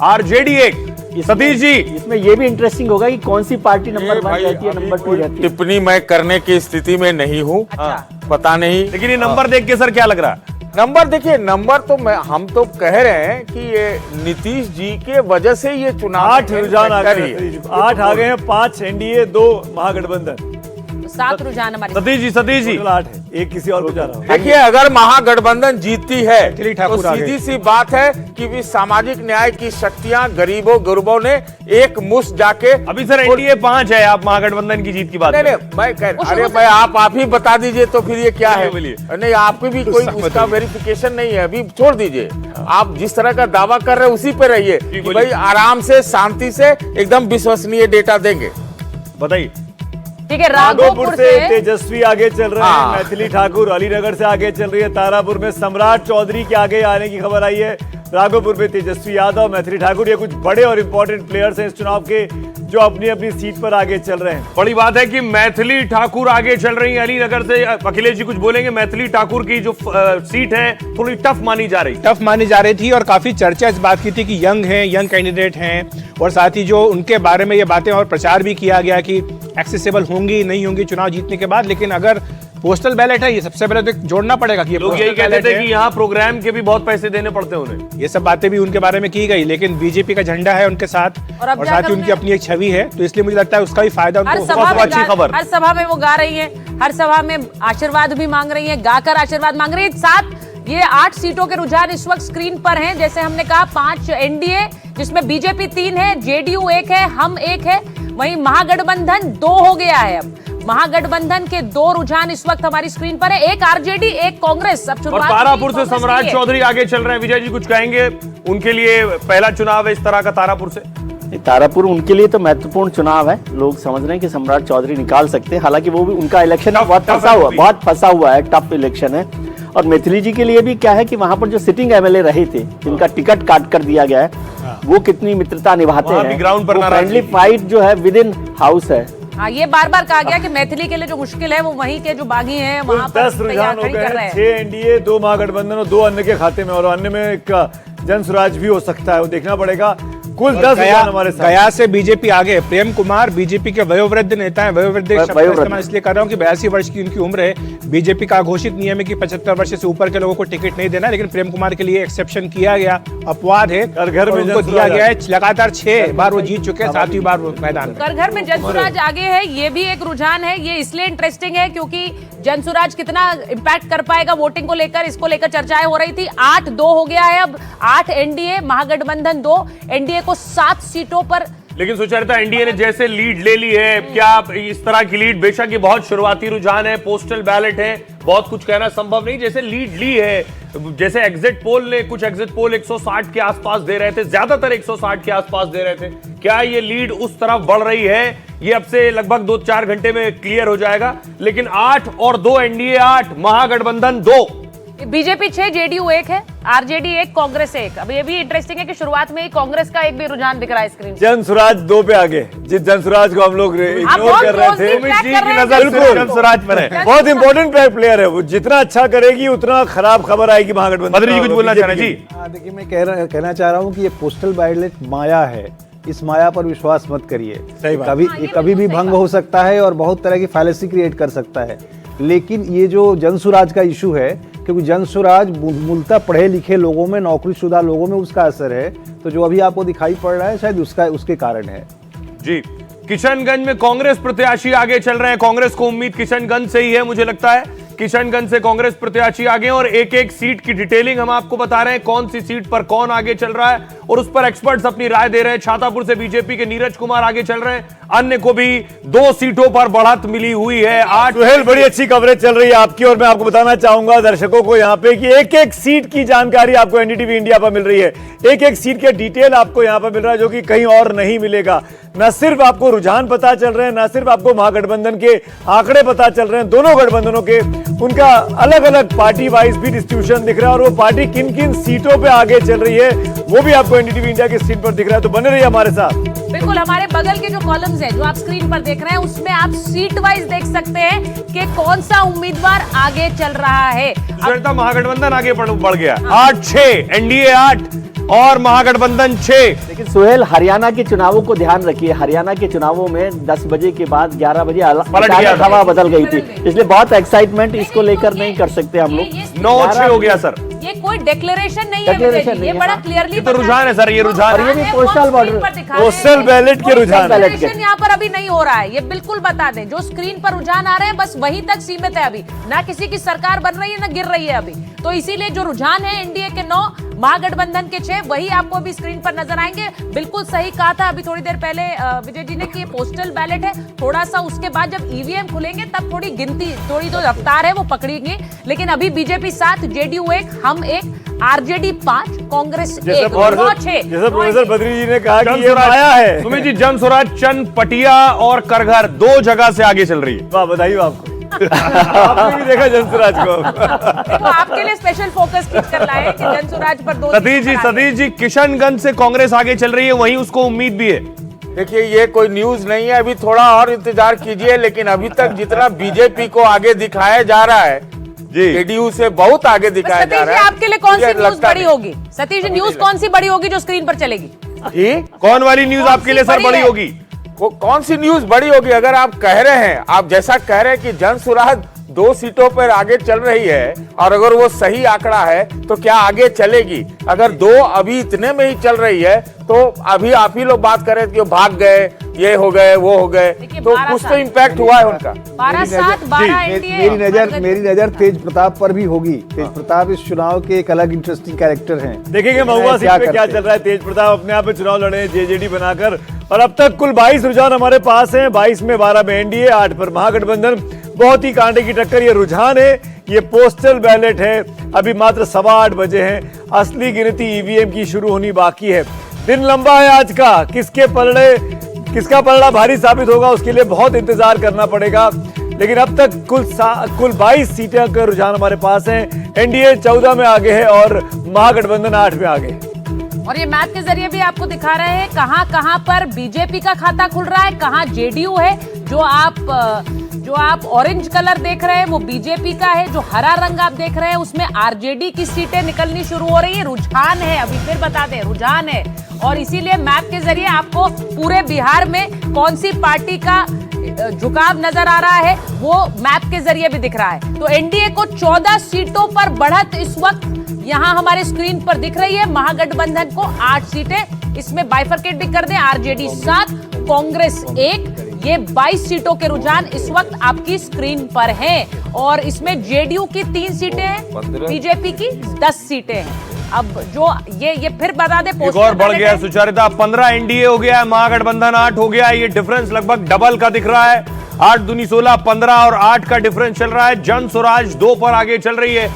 RJD एक। सतीश जी, इसमें ये भी इंटरेस्टिंग होगा कि कौन सी पार्टी नंबर 1 रहती है, नंबर 2 रहती है। टिप्पणी मैं करने की स्थिति में नहीं हूँ। पता नहीं, लेकिन ये नंबर देख के सर क्या लग रहा है? नंबर देखिए, नंबर तो हम तो कह रहे हैं कि ये नीतीश जी के वजह से ये चुनाव 8 रुझान आ गए, 8 आ गए हैं, 5 एनडीए 2 महागठबंधन, 7 रुझान हमारे। सतीश जी 8 है, एक किसी और को जा रहा हूं। देखिए, अगर महागठबंधन जीतती है तो ठाकुर सीधी सी बात है कि भी सामाजिक न्याय की शक्तियां गरीबों गुरबों ने एक मुश्त जाके। अभी सर एनडीए 5 है, आप महागठबंधन की जीत की बात नहीं, मैं कह अरे भाई आप ही बता दीजिए तो फिर ये क्या है? नहीं, आपकी भी कोई उसका वेरिफिकेशन नहीं है, अभी छोड़ दीजिए। आप जिस तरह का दावा कर रहे हैं उसी पे रहिए कि भाई आराम से शांति से एकदम विश्वसनीय डेटा देंगे। बताइए। ठीक है, राघोपुर से तेजस्वी आगे चल रहे हैं, मैथिली ठाकुर अलीनगर से आगे चल रही है, तारापुर में सम्राट चौधरी के आगे आने की खबर आई है, राघोपुर में तेजस्वी यादव, मैथिली ठाकुर, ये कुछ बड़े और इंपॉर्टेंट प्लेयर्स हैं इस चुनाव के जो अपनी अपनी सीट पर आगे चल रहे हैं। बड़ी बात है कि मैथिली ठाकुर आगे चल रही है अलीनगर से। अखिलेश जी कुछ बोलेंगे? मैथिली ठाकुर की जो सीट है थोड़ी टफ मानी जा रही थी और काफी चर्चा इस बात की थी कि यंग हैं, यंग कैंडिडेट हैं, और साथ ही जो उनके बारे में ये बातें और प्रचार भी किया गया कि एक्सेसिबल होंगी नहीं होंगी चुनाव जीतने के बाद। लेकिन अगर पोस्टल बैलेट है, ये सबसे पहले तो जोड़ना पड़ेगा कि लोग यही कहते थे कि यहाँ प्रोग्राम के भी बहुत पैसे देने पड़ते हैं उन्हें। ये सब बातें भी उनके बारे में की गई, लेकिन बीजेपी का झंडा है उनके साथ और साथ ही उनकी अपनी एक छवि है, तो इसलिए मुझे लगता है उसका भी फायदा उनको। अच्छी खबर, हर सभा में वो गा रही है, हर सभा में आशीर्वाद भी मांग रही है, गाकर आशीर्वाद मांग रही है। साथ ये 8 सीटों के रुझान इस वक्त स्क्रीन पर हैं। जैसे हमने कहा 5 एनडीए, जिसमें बीजेपी 3 है, जेडीयू 1 है, हम 1 है, वहीं महागठबंधन 2 हो गया है। अब महागठबंधन के 2 रुझान इस वक्त हमारी स्क्रीन पर है, एक आरजेडी, एक कांग्रेस। अब और तारापुर से सम्राट चौधरी आगे चल रहे हैं। विजय जी कुछ कहेंगे? उनके लिए पहला चुनाव है इस तरह का तारापुर से। तारापुर उनके लिए तो महत्वपूर्ण चुनाव है, लोग समझ रहे हैं कि सम्राट चौधरी निकाल सकते हैं, हालांकि वो भी उनका इलेक्शन बहुत फंसा हुआ है, टफ इलेक्शन है। और मैथिली जी के लिए भी क्या है कि वहां पर जो सिटिंग एमएलए रहे थे, जिनका टिकट काट कर दिया गया है, वो कितनी मित्रता निभाते हैं, ग्राउंड पर फ्रेंडली फाइट जो है विद इन हाउस है। हाँ, ये बार बार कहा गया कि मैथिली के लिए जो मुश्किल है वो वहीं के जो बागी हैं वहां पर 10 रुझान हो गए हैं, 6 एनडीए 2 महागठबंधन और 2 अन्य के खाते में, और अन्य में एक जनसुराज भी हो सकता है, वो देखना पड़ेगा। कुल 10 रुझान हमारे साथ। गया से बीजेपी आगे, प्रेम कुमार बीजेपी के वयोवृद्ध नेता है। वयोवृद्ध शब्द का इस्तेमाल इसलिए कर रहा हूँ कि 82 वर्ष की उनकी उम्र है। बीजेपी का घोषित नियम है कि 75 वर्ष से ऊपर के लोगों को टिकट नहीं देना, लेकिन प्रेम कुमार के लिए एक्सेप्शन किया गया, अपवाद है, घर में उनको दिया गया है। लगातार 6 बार वो जीत चुके हैं, 7वीं बार वो मैदान में। घर में जनसुराज आगे है, ये भी एक रुझान है। ये इसलिए इंटरेस्टिंग है क्योंकि जनसुराज कितना इम्पैक्ट कर पाएगा वोटिंग को लेकर, इसको लेकर चर्चाएं हो रही थी। 8-2 हो गया है अब, 8 एनडीए, महागठबंधन 2, एनडीए को 7 सीटों पर। लेकिन सुचरिता, एनडीए ने जैसे लीड ले ली है, क्या इस तरह की लीड, बेशक ये बहुत शुरुआती रुझान है, पोस्टल बैलेट है, बहुत कुछ कहना संभव नहीं, जैसे लीड ली है, जैसे एग्जिट पोल ने, कुछ एग्जिट पोल 160 के आसपास दे रहे थे, ज्यादातर 160 के आसपास दे रहे थे, क्या ये लीड उस तरफ बढ़ रही है? ये अब से लगभग 2-4 घंटे में क्लियर हो जाएगा। लेकिन 8 और 2 एनडीए 8, महागठबंधन 2, बीजेपी 6, जेडीयू 1 है, आरजेडी 1, कांग्रेस 1। अब ये भी इंटरेस्टिंग है कि शुरुआत में ही कांग्रेस का एक भी रुझान दिख रहा है स्क्रीन। जनसुराज 2 पे आगे, जिस जनसुराज को हम लोग इग्नोर कर रहे थे, जनसुराज पर है, बहुत इंपॉर्टेंट प्लेयर है वो, जितना अच्छा करेगी उतना खराब खबर आएगी महागठबंधन। बद्री जी कुछ बोलना चाह रहे हैं? जी देखिए, मैं कहना चाह रहा हूँ कि ये पोस्टल बैलेट माया है, इस माया पर विश्वास मत करिए। कभी भी भंग हो सकता है और बहुत तरह की फैलेसी क्रिएट कर सकता है। लेकिन ये जो जनसुराज का इशू है, क्योंकि जनसुराज मूलतः पढ़े लिखे लोगों में, नौकरीशुदा लोगों में उसका असर है, तो जो अभी आपको दिखाई पड़ रहा है शायद उसके कारण है। जी, किशनगंज में कांग्रेस प्रत्याशी आगे चल रहे हैं। कांग्रेस को उम्मीद किशनगंज से ही है, मुझे लगता है किशनगंज से कांग्रेस प्रत्याशी आगे, और एक एक सीट की डिटेलिंग हम आपको बता रहे हैं, कौन सी सीट पर कौन आगे चल रहा है, और उस पर एक्सपर्ट्स अपनी राय दे रहे हैं। छातापुर से बीजेपी के नीरज कुमार आगे चल रहे हैं, अन्य को भी 2 सीटों पर बढ़त मिली हुई है। 8 सुहेल, बड़ी अच्छी कवरेज चल रही है आपकी, और मैं आपको बताना चाहूंगा दर्शकों को यहाँ पे कि एक एक सीट की जानकारी आपको एनडीटीवी इंडिया पर मिल रही है, एक एक सीट के डिटेल आपको यहाँ पर मिल रहा है, जो कि कहीं और नहीं मिलेगा। न सिर्फ आपको रुझान पता चल रहे हैं, न सिर्फ आपको महागठबंधन के आंकड़े पता चल रहे हैं, दोनों गठबंधनों के उनका अलग अलग पार्टी वाइज भी डिस्ट्रीब्यूशन दिख रहा है, और वो पार्टी किन किन सीटों पे आगे चल रही है वो भी आपको एनडीटीवी इंडिया की स्क्रीन पर दिख रहा है। तो बने रहिए हमारे साथ। बिल्कुल, हमारे बगल के जो कॉलम्स हैं जो आप स्क्रीन पर देख रहे हैं, उसमें आप सीट वाइज देख सकते हैं कि कौन सा उम्मीदवार आगे चल रहा है। महागठबंधन आगे बढ़ गया, 8-6 एनडीए 8, और महागठबंधन 6। लेकिन सुहेल, हरियाणा के चुनावों को ध्यान रखिए। हरियाणा के चुनावों में 10 बजे के बाद 11 बजे पलट गया था। हवा बदल गई थी, इसलिए बहुत एक्साइटमेंट इसको लेकर नहीं कर सकते हम लोग। 9-6 हो गया सर। ये कोई डिक्लेरेशन नहीं है Declaration विजय जी, ये नहीं है, बड़ा हाँ। क्लियरली ये तो रुझान है सर, ये रुझान और ये भी पोस्टल बॉर्डर, पोस्टल बैलेट के रुझान। डिक्लेरेशन यहाँ पर अभी नहीं हो रहा है, ये बिल्कुल बता दें। जो स्क्रीन पर रुझान आ रहे हैं बस वहीं तक सीमित है अभी, ना किसी की सरकार बन रही है ना गिर रही है अभी। तो इसीलिए जो रुझान है एनडीए के 9, महागठबंधन के 6, वही आपको अभी स्क्रीन पर नजर आएंगे। बिल्कुल सही कहा था अभी थोड़ी देर पहले विजय जी ने कि ये पोस्टल बैलेट है, थोड़ा सा उसके बाद जब ईवीएम खुलेंगे तब थोड़ी गिनती, थोड़ी जो रफ्तार है वो पकड़ेंगे। लेकिन अभी बीजेपी 7, जेडीयू 1, हम 1, आरजेडी 5, कांग्रेस 1, जैसे 9-6। प्रोफेसर बद्री जी ने कहा कि ये जनसुराज माया है। सुमित जी, जनसुराज चंद पटिया और करघर 2 जगह से आगे चल रही है। वाह, बधाई हो आपको। आपने भी देखा जनसुराज को। देखो आपके लिए स्पेशल फोकस खींच कर लाए कि जनसुराज पर 2 सतीश जी किशनगंज से कांग्रेस आगे चल रही है, वहीं उसको उम्मीद भी है। देखिए ये कोई न्यूज नहीं है, अभी थोड़ा और इंतजार कीजिए। लेकिन अभी तक जितना बीजेपी को आगे दिखाया जा रहा है, जेडीयू से बहुत आगे दिखाया जा सतीश जी रहा है। आपके लिए कौन सी मुझे न्यूज लगता बड़ी नहीं। होगी? सतीश जी न्यूज कौन सी बड़ी होगी जो स्क्रीन पर चलेगी? जी, कौन वाली न्यूज आपके लिए सर बड़ी होगी? वो कौन सी न्यूज बड़ी होगी? अगर आप कह रहे हैं, आप जैसा कह रहे हैं कि जनसुराज 2 सीटों पर आगे चल रही है और अगर वो सही आंकड़ा है तो क्या आगे चलेगी? अगर 2 अभी इतने में ही चल रही है तो अभी आप ही लोग बात करें कि वो भाग गए, ये हो गए, वो हो गए, तो कुछ तो इम्पैक्ट हुआ है उनका। 12-7-12 एनडीए। मेरी नजर तेज प्रताप पर भी होगी। तेज प्रताप इस चुनाव के एक अलग इंटरेस्टिंग कैरेक्टर हैं। देखेंगे महुआ सीट पे क्या चल रहा है। तेज प्रताप अपने आप में चुनाव लड़े हैं जेजेडी बनाकर, और अब तक कुल 22 रुझान हमारे पास हैं। 22 में 12 में एनडीए, 8 पर महागठबंधन। बहुत ही कांटे की टक्कर ये रुझान है। ये पोस्टल बैलेट है। अभी मात्र 8:15 बजे हैं। असली गिनती ईवीएम की शुरू होनी बाकी है। दिन लंबा है आज का। किसका पलड़ा भारी साबित होगा उसके लिए बहुत इंतजार करना पड़ेगा। लेकिन अब तक कुल 22 सीटें का रुझान हमारे पास हैं। एनडीए 14 में आगे है और महागठबंधन 8 में आगे है। और ये मैप के जरिए भी आपको दिखा रहे हैं कहां कहां पर बीजेपी का खाता खुल रहा है, कहां जेडीयू है। जो आप ऑरेंज कलर देख रहे हैं वो बीजेपी का है, जो हरा रंग आप देख रहे हैं उसमें आरजेडी की सीटें निकलनी शुरू हो रही है। रुझान है, अभी फिर बता दें, रुझान है। और इसीलिए मैप के जरिए आपको पूरे बिहार में कौन सी पार्टी का झुकाव नजर आ रहा है वो मैप के जरिए भी दिख रहा है। तो एनडीए को 14 सीटों पर बढ़त इस वक्त यहां हमारे स्क्रीन पर दिख रही है। महागठबंधन को 8 सीटें, इसमें बाइफरकेट भी कर दें, आरजेडी 7, कांग्रेस 1। ये 22 सीटों के रुझान इस वक्त आपकी स्क्रीन पर हैं। और इसमें जेडीयू की 3 सीटें हैं, बीजेपी की 10 सीटें हैं। अब जो ये फिर बता दे, एक और बढ़ गया सुचारिता, 15 एनडीए हो गया है, महागठबंधन 8 हो गया है। ये डिफरेंस लगभग डबल का दिख रहा है। 8 दूनी 16, 15 और 8 का डिफरेंस चल रहा है। जनसुराज 2 पर आगे चल रही है।